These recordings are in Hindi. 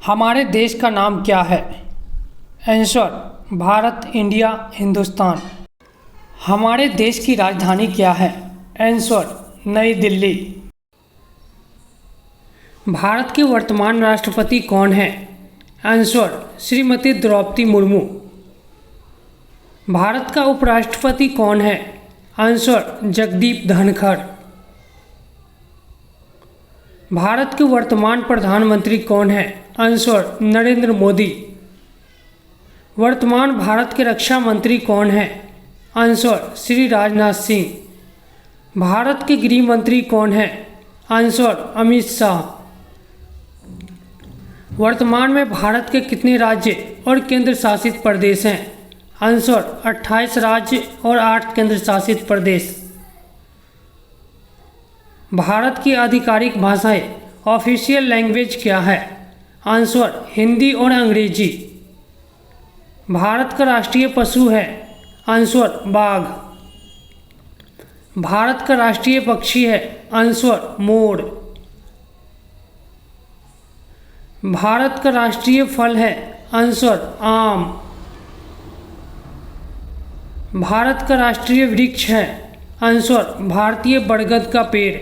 हमारे देश का नाम क्या है? Answer, Bharat, India, Hindustan. हमारे देश की राजधानी क्या है? आंसर, नई दिल्ली। भारत के वर्तमान राष्ट्रपति कौन हैं? आंसर, श्रीमती द्रौपदी मुर्मू। भारत का उपराष्ट्रपति कौन है? आंसर, जगदीप धनखड़। भारत के वर्तमान प्रधानमंत्री कौन है? आंसर, नरेंद्र मोदी। वर्तमान भारत के रक्षा मंत्री कौन है? आंसर, श्री राजनाथ सिंह। भारत के गृह मंत्री कौन है? आंसर, अमित शाह। वर्तमान में भारत के कितने राज्य और केंद्र शासित प्रदेश हैं? आंसर, 28 राज्य और 8 केंद्र शासित प्रदेश। भारत की आधिकारिक भाषाएं ऑफिशियल लैंग्वेज क्या है? आंसर, हिंदी और अंग्रेजी। भारत का राष्ट्रीय पशु है? आंसर, बाघ। भारत का राष्ट्रीय पक्षी है? आंसर, मोर। भारत का राष्ट्रीय फल है? आंसर, आम। भारत का राष्ट्रीय वृक्ष है? आंसर, भारतीय बरगद का पेड़।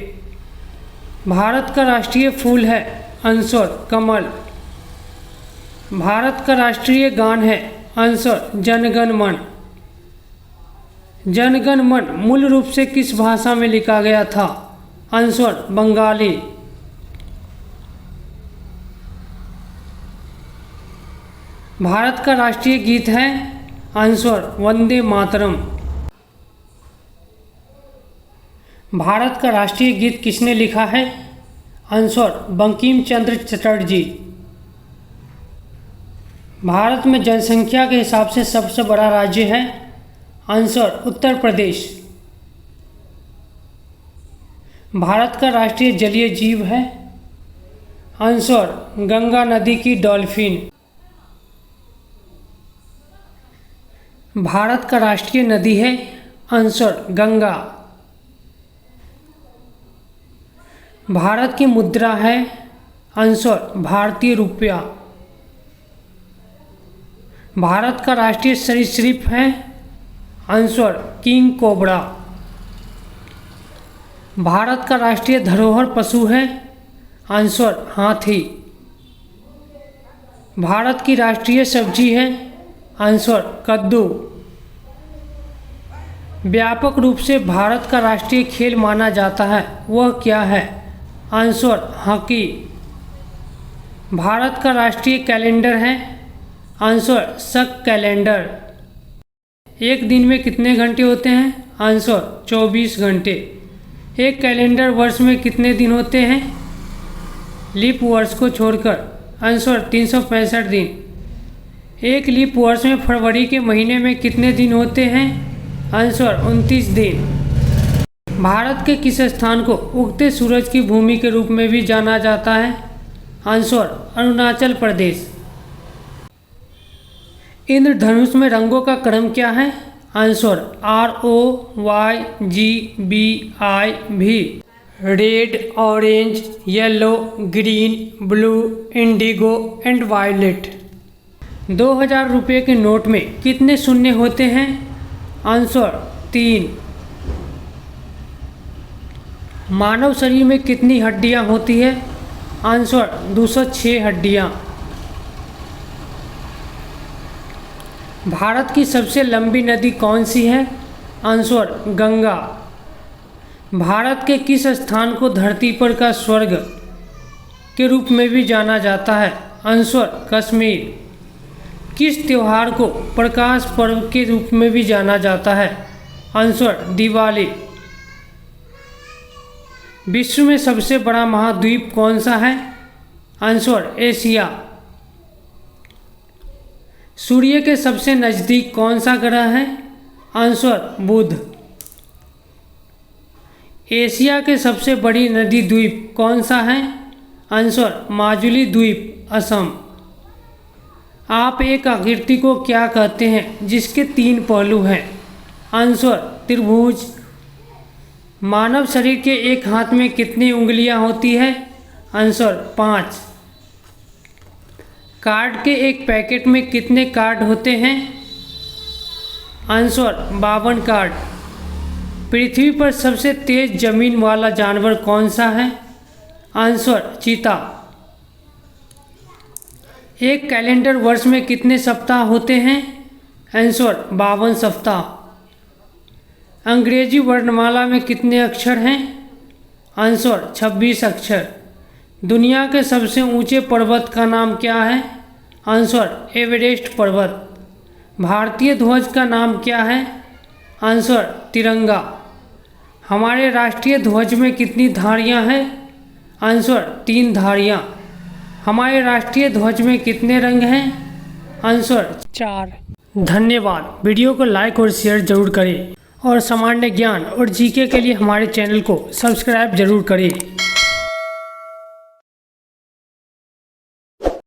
भारत का राष्ट्रीय फूल है? आंसर, कमल। भारत का राष्ट्रीय गान है? आंसर, जनगण मन। जनगण मन मूल रूप से किस भाषा में लिखा गया था? आंसर, बंगाली। भारत का राष्ट्रीय गीत है? आंसर, वंदे मातरम। भारत का राष्ट्रीय गीत किसने लिखा है? आंसर, बंकिम चंद्र चटर्जी। भारत में जनसंख्या के हिसाब से सबसे बड़ा राज्य है? आंसर, उत्तर प्रदेश। भारत का राष्ट्रीय जलीय जीव है? आंसर, गंगा नदी की डॉल्फिन। भारत का राष्ट्रीय नदी है? आंसर, गंगा। भारत की मुद्रा है? आंसर, भारतीय रुपया। भारत का राष्ट्रीय सरीसृप है? Answer, king cobra. भारत का राष्ट्रीय धरोहर पशु है? आंसर, हाथी। भारत की राष्ट्रीय सब्जी है? आंसर, कद्दू। व्यापक रूप से भारत का राष्ट्रीय खेल माना जाता है, वह क्या है? Answer, hockey. भारत का राष्ट्रीय कैलेंडर है? आंसर, शक कैलेंडर। एक दिन में कितने घंटे होते हैं? आंसर, 24 घंटे। एक कैलेंडर वर्ष में कितने दिन होते हैं? लीप वर्ष को छोड़कर? आंसर, 365 दिन। एक लीप वर्ष में फरवरी के महीने में कितने दिन होते हैं? आंसर, 29 दिन। भारत के किस स्थान को उगते सूरज की भूमि के रूप में भी जाना जाता है? आंसर, अरुणाचल प्रदेश। इंद्रधनुष में रंगों का क्रम क्या है? Answer, ROYGBIV। Red, orange, yellow, green, blue, indigo and violet. 2000 रुपये के नोट में कितने शून्य होते हैं? आंसर, 3। मानव शरीर में कितनी हड्डियां होती है? आंसर, 206 हड्डियां। भारत की सबसे लंबी नदी कौन सी है? आंसर, गंगा। भारत के किस स्थान को धरती पर का स्वर्ग के रूप में भी जाना जाता है? आंसर, कश्मीर। किस त्योहार को प्रकाश पर्व के रूप में भी जाना जाता है? आंसर, दिवाली। विश्व में सबसे बड़ा महाद्वीप कौन सा है? Answer, Asia. सूर्य के सबसे नज़दीक कौन सा ग्रह है? आंसर, बुध। एशिया के सबसे बड़ी नदी द्वीप कौन सा है? आंसर, माजुली द्वीप, असम। आप एक आकृति को क्या कहते हैं जिसके 3 पहलू हैं? आंसर, त्रिभुज। मानव शरीर के एक हाथ में कितनी उंगलियां होती है? आंसर, 5। कार्ड के एक पैकेट में कितने कार्ड होते हैं? Answer 52 card. पृथ्वी पर सबसे तेज जमीन वाला जानवर कौन सा है? आंसर चीता। एक कैलेंडर वर्ष में कितने सप्ताह होते हैं? आंसर 52 सप्ताह। अंग्रेजी वर्णमाला में कितने अक्षर हैं? आंसर 26 अक्षर। दुनिया के सबसे ऊंचे पर्वत का नाम क्या है? आंसर एवरेस्ट पर्वत। भारतीय ध्वज का नाम क्या है? आंसर तिरंगा। हमारे राष्ट्रीय ध्वज में कितनी धारियां हैं? आंसर 3 धारियां। हमारे राष्ट्रीय ध्वज में कितने रंग हैं? आंसर 4। धन्यवाद। वीडियो को लाइक और शेयर जरूर करें और सामान्य ज्ञान और जीके के लिए हमारे चैनल को सब्सक्राइब जरूर करें।